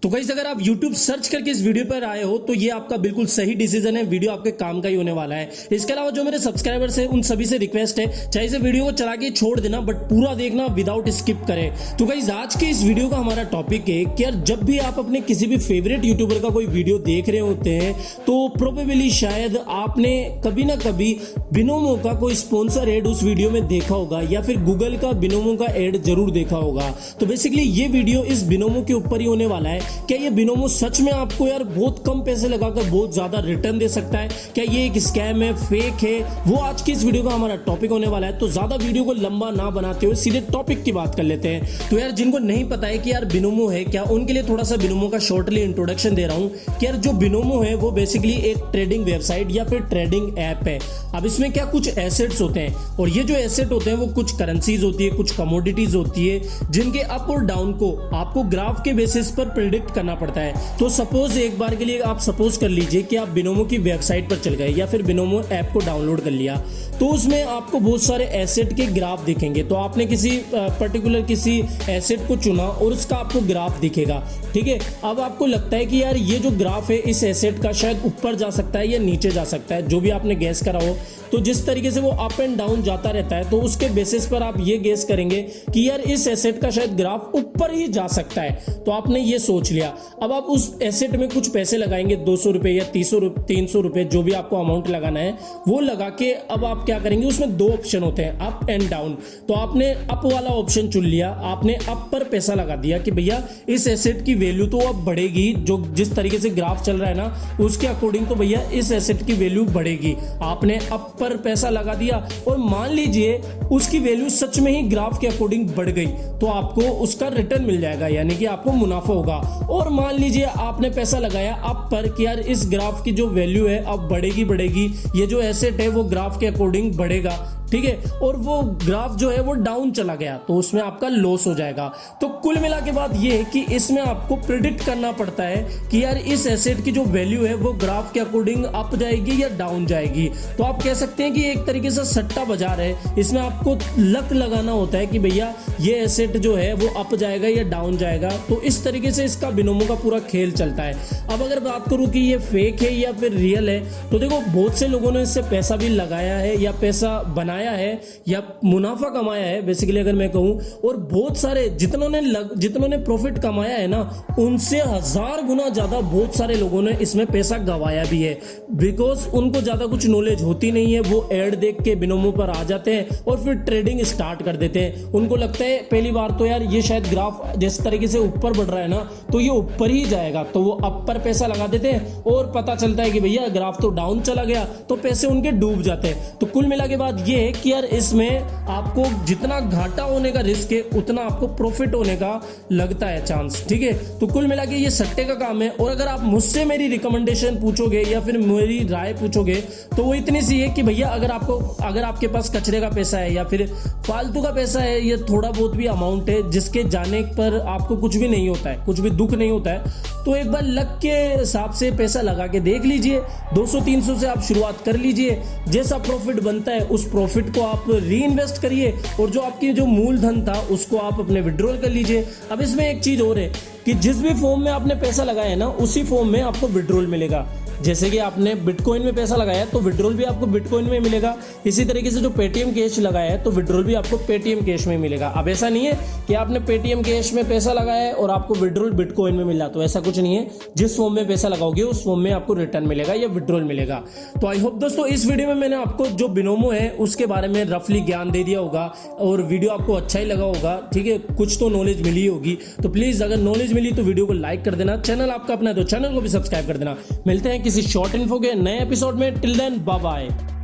तो गाइस अगर आप YouTube सर्च करके इस वीडियो पर आए हो तो ये आपका बिल्कुल सही डिसीजन है। वीडियो आपके काम का ही होने वाला है। इसके अलावा जो मेरे सब्सक्राइबर्स हैं उन सभी से रिक्वेस्ट है, चाहे इसे वीडियो को चला के छोड़ देना बट पूरा देखना विदाउट स्किप करें। तो गाइस आज के इस वीडियो का हमारा टॉपिक है कि यार जब भी आप अपने किसी भी फेवरेट यूट्यूबर का कोई वीडियो देख रहे होते हैं तो प्रोबेबली शायद आपने कभी ना कभी बिनोमो का कोई स्पॉन्सर एड उस वीडियो में देखा होगा या फिर गूगल का बिनोमो का एड जरूर देखा होगा। तो बेसिकली ये वीडियो इस बिनोमो के ऊपर ही होने वाला है। क्या ये बिनोमो सच में आपको यार बहुत कम पैसे लगाकर बहुत ज्यादा रिटर्न दे सकता है? क्या ये एक स्कैम है, फेक है? वो आज की इस वीडियो का हमारा टॉपिक होने वाला है। तो ज्यादा वीडियो को लंबा ना बनाते हुए सीधे टॉपिक की बात कर लेते हैं। तो यार जिनको नहीं पता है कि यार बिनोमो है क्या, उनके लिए थोड़ा सा बिनोमो का शॉर्टली इंट्रोडक्शन दे रहा हूं कि यार जो बिनोमो है वो बेसिकली एक ट्रेडिंग वेबसाइट या फिर ट्रेडिंग ऐप है। अब इसमें क्या कुछ एसेट्स होते हैं और ये जो एसेट होते हैं वो कुछ करेंसीज होती है, कुछ कमोडिटीज होती है जिनके अप और डाउन को आपको ग्राफ के बेसिस पर प्रिडिक्ट करना पड़ता है। तो सपोज एक बार के लिए आप सपोज कर लीजिए कि आप बिनोमो की वेबसाइट पर चल गए या फिर बिनोमो ऐप को डाउनलोड कर लिया, तो उसमें आपको बहुत सारे एसेट के ग्राफ दिखेंगे। तो आपने किसी पर्टिकुलर किसी एसेट को चुना और उसका आपको ग्राफ दिखेगा, ठीक है। अब आपको लगता है कि यार ये जो ग्राफ है इस एसेट का शायद ऊपर जा सकता है या नीचे जा सकता है, जो भी आपने गैस करा हो। तो जिस तरीके से वो अप एंड डाउन जाता रहता है तो उसके बेसिस पर आप ये गेस करेंगे कि यार इस एसेट का शायद ग्राफ ऊपर ही जा सकता है। तो आपने ये सोच लिया। अब आप उस एसेट में कुछ पैसे लगाएंगे, 200 रुपए या 300 रुपए, जो भी आपको अमाउंट लगाना है वो लगा के अब आप क्या करेंगे, उसमें दो ऑप्शन होते हैं, अप एंड डाउन। तो आपने अप वाला ऑप्शन चुन लिया, आपने अप पर पैसा लगा दिया कि भैया इस एसेट की वैल्यू तो अब बढ़ेगी, जो जिस तरीके से ग्राफ चल रहा है ना उसके अकॉर्डिंग तो भैया इस एसेट की वैल्यू बढ़ेगी। आपने अप पर पैसा लगा दिया और मान लीजिए उसकी वैल्यू सच में ही ग्राफ के अकॉर्डिंग बढ़ गई तो आपको उसका रिटर्न मिल जाएगा, यानी कि आपको मुनाफा होगा। और मान लीजिए आपने पैसा लगाया अप पर कि यार इस ग्राफ की जो वैल्यू है अब बढ़ेगी, ये जो एसेट है वो ग्राफ के अकॉर्डिंग बढ़ेगा, ठीक है, और वो ग्राफ जो है वो डाउन चला गया तो उसमें आपका लॉस हो जाएगा। तो कुल मिला के बात ये है कि इसमें आपको प्रिडिक्ट करना पड़ता है कि यार इस एसेट की जो वैल्यू है वो ग्राफ के अकॉर्डिंग अप जाएगी या डाउन जाएगी। तो आप कह सकते हैं कि एक तरीके से सट्टा बाजार है। इसमें आपको लक लगाना होता है कि भैया ये एसेट जो है वो अप जाएगा या डाउन जाएगा। तो इस तरीके से इसका बिनोमो का पूरा खेल चलता है। अब अगर बात करूं कि ये फेक है या फिर रियल है, तो देखो बहुत से लोगों ने इससे पैसा भी लगाया है या पैसा बनाया है या मुनाफा कमाया है बेसिकली अगर मैं कहूं, और बहुत सारे जितनों ने प्रॉफिट कमाया है ना उनसे 1000 गुना ज्यादा बहुत सारे लोगों ने इसमें पैसा गवाया भी है। बिकॉज उनको ज्यादा कुछ नॉलेज होती नहीं है, वो एड देख के बिनोमो पर आ जाते हैं और फिर ट्रेडिंग स्टार्ट कर देते हैं। उनको लगता है पहली बार तो यार ये शायद ग्राफ जिस तरीके से ऊपर बढ़ रहा है ना तो ये ऊपर ही जाएगा, तो वो अप पर पैसा लगा देते हैं और पता चलता है कि भैया ग्राफ तो डाउन चला गया तो पैसे उनके डूब जाते हैं। तो कुल मिला के बाद ये है कि यार इसमें आपको जितना घाटा होने का रिस्क है उतना आपको प्रॉफिट होने का लगता है चांस, ठीक है। तो कुल मिला के ये सट्टे का काम है। और अगर आप मुझसे मेरी रिकमेंडेशन पूछोगे या फिर मेरी राय पूछोगे तो वो इतनी सी है कि भैया अगर आपके पास कचरे का पैसा है या फिर फालतू का पैसा है, ये थोड़ा बहुत भी अमाउंट है जिसके जाने पर आपको कुछ भी नहीं होता है, कुछ भी दुख नहीं होता है, तो एक बार लक के हिसाब से पैसा लगा के देख लीजिए। 200-300 से आप शुरुआत कर लीजिए, जैसा प्रॉफिट बनता है उस प्रॉफिट को आप री इन्वेस्ट करिए और जो आपकी जो मूलधन था उसको आप अपने विड्रॉल कर लीजिए। अब इसमें एक चीज और है कि जिस भी फॉर्म में आपने पैसा लगाया है ना उसी फॉर्म में आपको विड्रॉल मिलेगा। जैसे कि आपने बिटकॉइन में पैसा लगाया तो विड्रॉल भी आपको बिटकॉइन में मिलेगा। इसी तरीके से जो पेटीएम कैश लगाया है तो विड्रॉल भी आपको पेटीएम कैश में मिलेगा। अब ऐसा नहीं है कि आपने पेटीएम कैश में पैसा लगाया है और आपको विड्रॉल बिटकॉइन में मिला, तो ऐसा कुछ नहीं है। जिस फॉर्म में पैसा लगाओगे उस फॉर्म में आपको रिटर्न मिलेगा या विड्रॉल मिलेगा। तो आई होप दोस्तों इस वीडियो में मैंने आपको जो बिनोमो है उसके बारे में रफली ज्ञान दे दिया होगा और वीडियो आपको अच्छा ही लगा होगा, ठीक है। कुछ तो नॉलेज मिली होगी, तो प्लीज अगर नॉलेज मिली तो वीडियो को लाइक कर देना। चैनल आपका अपना है तो चैनल को भी सब्सक्राइब कर देना। मिलते हैं किसी शॉर्ट इन्फो के नए एपिसोड में। Till then bye bye.